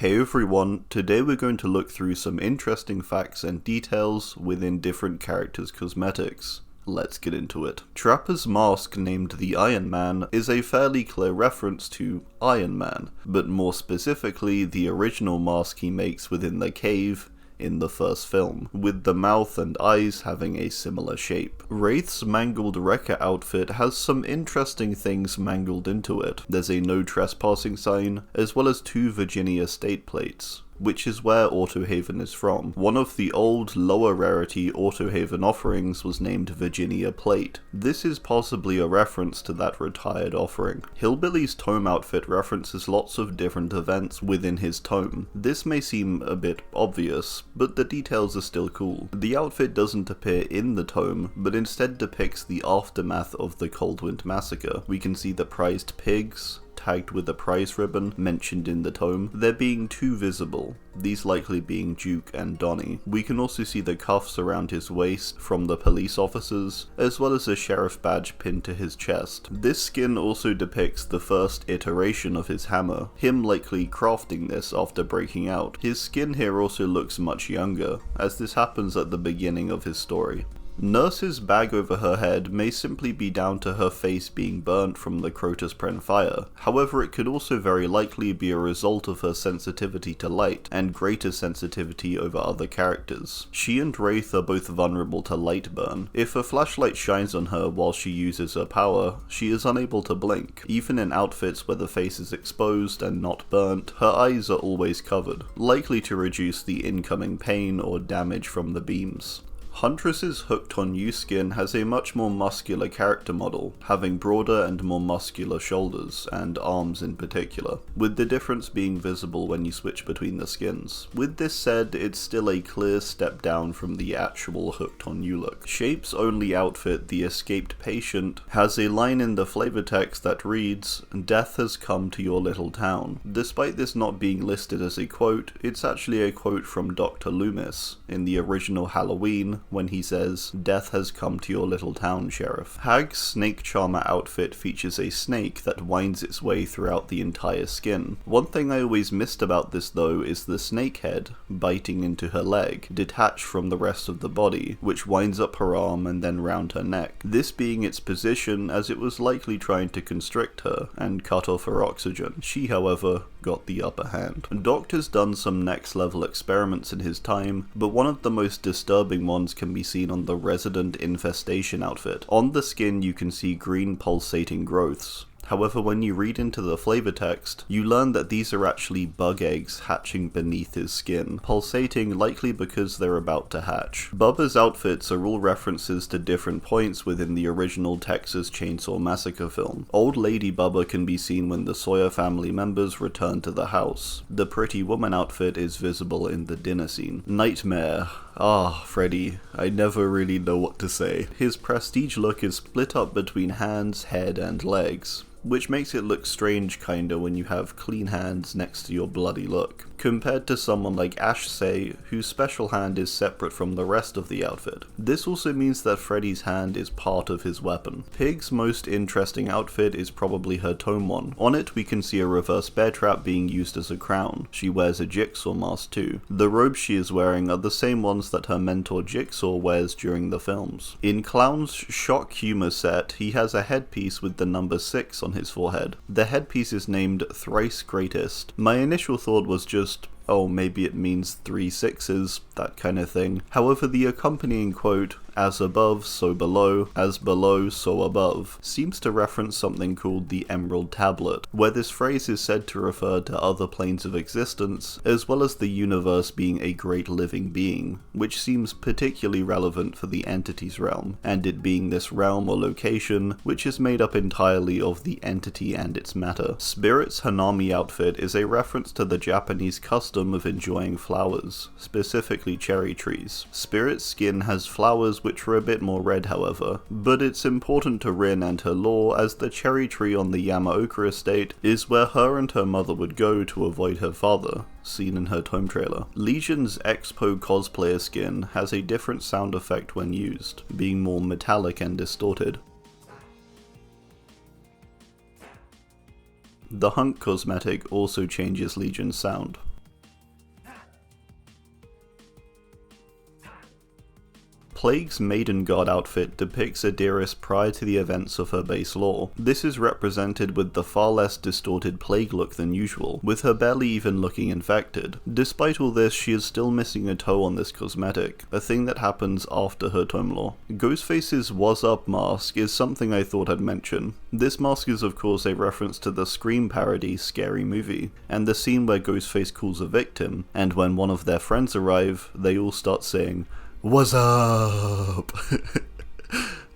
Hey everyone, today we're going to look through some interesting facts and details within different characters' cosmetics. Let's get into it. Trapper's mask named the Iron Man is a fairly clear reference to Iron Man, but more specifically the original mask he makes within the cave in the first film, with the mouth and eyes having a similar shape. Wraith's mangled Wrecker outfit has some interesting things mangled into it. There's a no trespassing sign, as well as 2 Virginia state plates, which is where Autohaven is from. One of the old, lower rarity Autohaven offerings was named Virginia Plate. This is possibly a reference to that retired offering. Hillbilly's Tome outfit references lots of different events within his tome. This may seem a bit obvious, but the details are still cool. The outfit doesn't appear in the tome, but instead depicts the aftermath of the Coldwind Massacre. We can see the prized pigs, tagged with a prize ribbon, mentioned in the tome, there being 2 visible, these likely being Duke and Donnie. We can also see the cuffs around his waist from the police officers, as well as a sheriff badge pinned to his chest. This skin also depicts the first iteration of his hammer, him likely crafting this after breaking out. His skin here also looks much younger, as this happens at the beginning of his story. Nurse's bag over her head may simply be down to her face being burnt from the Crotus Pren fire, however it could also very likely be a result of her sensitivity to light, and greater sensitivity over other characters. She and Wraith are both vulnerable to light burn. If a flashlight shines on her while she uses her power, she is unable to blink. Even in outfits where the face is exposed and not burnt, her eyes are always covered, likely to reduce the incoming pain or damage from the beams. Huntress's Hooked on You skin has a much more muscular character model, having broader and more muscular shoulders, and arms in particular, with the difference being visible when you switch between the skins. With this said, it's still a clear step down from the actual Hooked on You look. Shape's only outfit, the Escaped Patient, has a line in the flavor text that reads, "Death has come to your little town." Despite this not being listed as a quote, it's actually a quote from Dr. Loomis in the original Halloween, when he says, "Death has come to your little town, Sheriff." Hag's Snake Charmer outfit features a snake that winds its way throughout the entire skin. One thing I always missed about this though is the snake head, biting into her leg, detached from the rest of the body, which winds up her arm and then round her neck. This being its position as it was likely trying to constrict her and cut off her oxygen. She, however, got the upper hand. Doctor's done some next level experiments in his time, but one of the most disturbing ones can be seen on the Resident Infestation outfit. On the skin you can see green pulsating growths. However, when you read into the flavor text, you learn that these are actually bug eggs hatching beneath his skin, pulsating likely because they're about to hatch. Bubba's outfits are all references to different points within the original Texas Chainsaw Massacre film. Old Lady Bubba can be seen when the Sawyer family members return to the house. The Pretty Woman outfit is visible in the dinner scene. Nightmare. Freddy. I never really know what to say. His prestige look is split up between hands, head, and legs, which makes it look strange kinda when you have clean hands next to your bloody look, compared to someone like Ash Say, whose special hand is separate from the rest of the outfit. This also means that Freddy's hand is part of his weapon. Pig's most interesting outfit is probably her tome one. On it we can see a reverse bear trap being used as a crown. She wears a Jigsaw mask too. The robes she is wearing are the same ones that her mentor Jigsaw wears during the films. In Clown's shock humor set, he has a headpiece with the number 6 on his forehead. The headpiece is named Thrice Greatest. My initial thought was just, oh, maybe it means 3 6s, that kind of thing. However, the accompanying quote, "As above, so below, as below, so above," seems to reference something called the Emerald Tablet, where this phrase is said to refer to other planes of existence, as well as the universe being a great living being, which seems particularly relevant for the entity's realm, and it being this realm or location, which is made up entirely of the entity and its matter. Spirit's Hanami outfit is a reference to the Japanese custom of enjoying flowers, specifically cherry trees. Spirit's skin has flowers which are a bit more red however, but it's important to Rin and her lore as the cherry tree on the Yamaoka estate is where her and her mother would go to avoid her father, seen in her Tome trailer. Legion's Expo cosplayer skin has a different sound effect when used, being more metallic and distorted. The Hunk cosmetic also changes Legion's sound. Plague's Maiden God outfit depicts Adiris prior to the events of her base lore. This is represented with the far less distorted Plague look than usual, with her barely even looking infected. Despite all this, she is still missing a toe on this cosmetic, a thing that happens after her Tome lore. Ghostface's Wassup mask is something I thought I'd mention. This mask is of course a reference to the Scream parody Scary Movie, and the scene where Ghostface calls a victim, and when one of their friends arrive, they all start saying, "What's up?"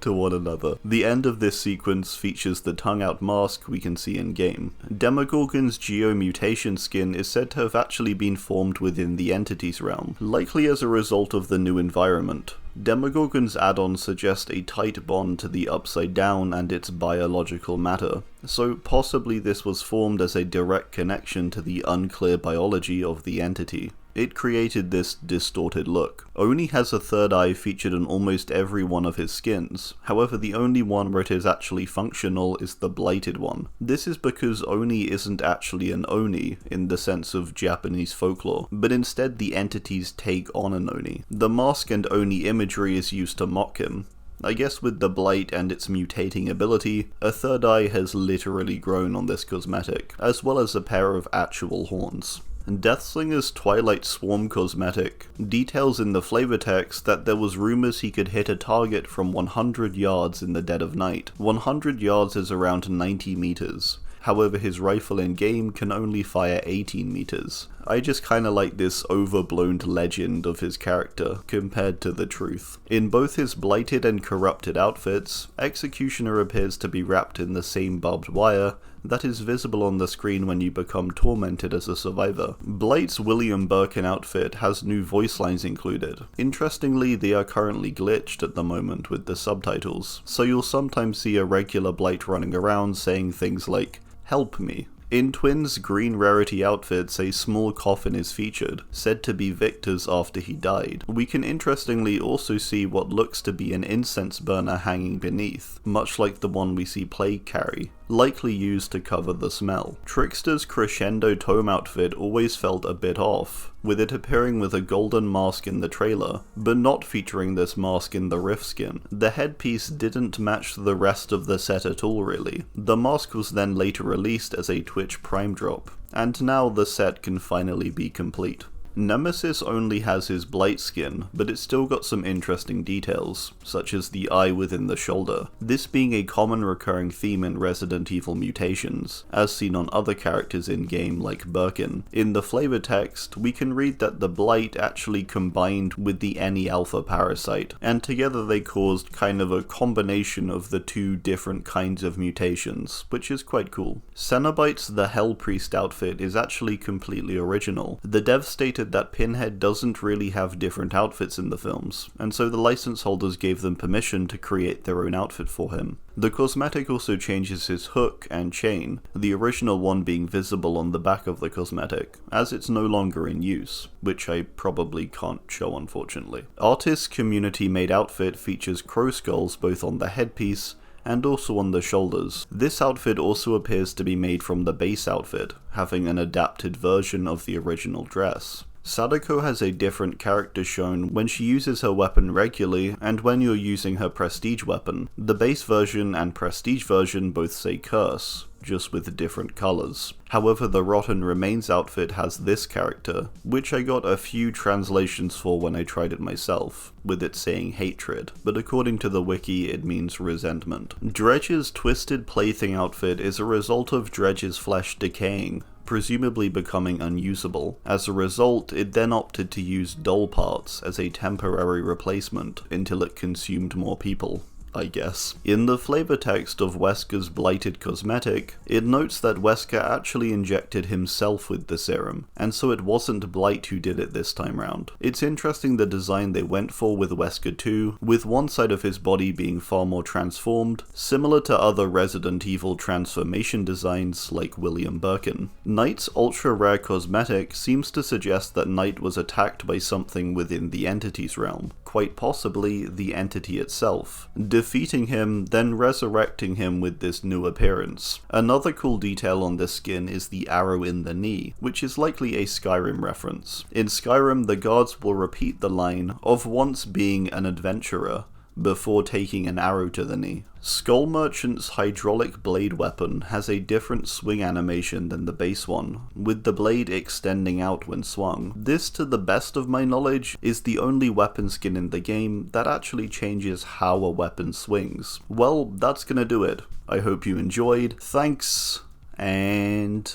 to one another. The end of this sequence features the tongue-out mask we can see in-game. Demogorgon's Geo Mutation skin is said to have actually been formed within the entity's realm, likely as a result of the new environment. Demogorgon's add-ons suggest a tight bond to the Upside Down and its biological matter, so possibly this was formed as a direct connection to the unclear biology of the entity. It created this distorted look. Oni has a third eye featured on almost every one of his skins, however the only one where it is actually functional is the Blighted one. This is because Oni isn't actually an Oni in the sense of Japanese folklore, but instead the entity's take on an Oni. The mask and Oni imagery is used to mock him. I guess with the Blight and its mutating ability, a third eye has literally grown on this cosmetic, as well as a pair of actual horns. Deathslinger's Twilight Swarm cosmetic details in the flavor text that there was rumors he could hit a target from 100 yards in the dead of night. 100 yards is around 90 meters. However, his rifle in game can only fire 18 meters. I just kinda like this overblown legend of his character compared to the truth. In both his blighted and corrupted outfits, Executioner appears to be wrapped in the same barbed wire that is visible on the screen when you become tormented as a survivor. Blight's William Birkin outfit has new voice lines included. Interestingly, they are currently glitched at the moment with the subtitles, so you'll sometimes see a regular Blight running around saying things like, "Help me." In Twin's green rarity outfits, a small coffin is featured, said to be Victor's after he died. We can interestingly also see what looks to be an incense burner hanging beneath, much like the one we see Plague carry, likely used to cover the smell. Trickster's Crescendo Tome outfit always felt a bit off, with it appearing with a golden mask in the trailer, but not featuring this mask in the Rift skin. The headpiece didn't match the rest of the set at all really. The mask was then later released as a Twitch Prime drop, and now the set can finally be complete. Nemesis only has his Blight skin, but it's still got some interesting details, such as the eye within the shoulder, this being a common recurring theme in Resident Evil Mutations, as seen on other characters in-game like Birkin. In the flavor text, we can read that the Blight actually combined with the Any Alpha parasite, and together they caused kind of a combination of the two different kinds of mutations, which is quite cool. Cenobite's The Hell Priest outfit is actually completely original. The dev stated that Pinhead doesn't really have different outfits in the films, and so the license holders gave them permission to create their own outfit for him. The cosmetic also changes his hook and chain, the original one being visible on the back of the cosmetic, as it's no longer in use, which I probably can't show unfortunately. Artist's community-made outfit features crow skulls both on the headpiece and also on the shoulders. This outfit also appears to be made from the base outfit, having an adapted version of the original dress. Sadako has a different character shown when she uses her weapon regularly and when you're using her prestige weapon. The base version and prestige version both say curse, just with different colours. However, the Rotten Remains outfit has this character, which I got a few translations for when I tried it myself, with it saying hatred, but according to the wiki it means resentment. Dredge's Twisted Plaything outfit is a result of Dredge's flesh decaying, presumably becoming unusable. As a result, it then opted to use doll parts as a temporary replacement until it consumed more people, I guess. In the flavor text of Wesker's Blighted cosmetic, it notes that Wesker actually injected himself with the serum, and so it wasn't Blight who did it this time round. It's interesting the design they went for with Wesker 2, with one side of his body being far more transformed, similar to other Resident Evil transformation designs like William Birkin. Knight's ultra rare cosmetic seems to suggest that Knight was attacked by something within the entity's realm. quite possibly the entity itself, defeating him, then resurrecting him with this new appearance. Another cool detail on this skin is the arrow in the knee, which is likely a Skyrim reference. In Skyrim, the guards will repeat the line of once being an adventurer before taking an arrow to the knee. Skull Merchant's hydraulic blade weapon has a different swing animation than the base one, with the blade extending out when swung. This, to the best of my knowledge, is the only weapon skin in the game that actually changes how a weapon swings. Well, that's gonna do it. I hope you enjoyed. Thanks, and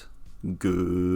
goodbye.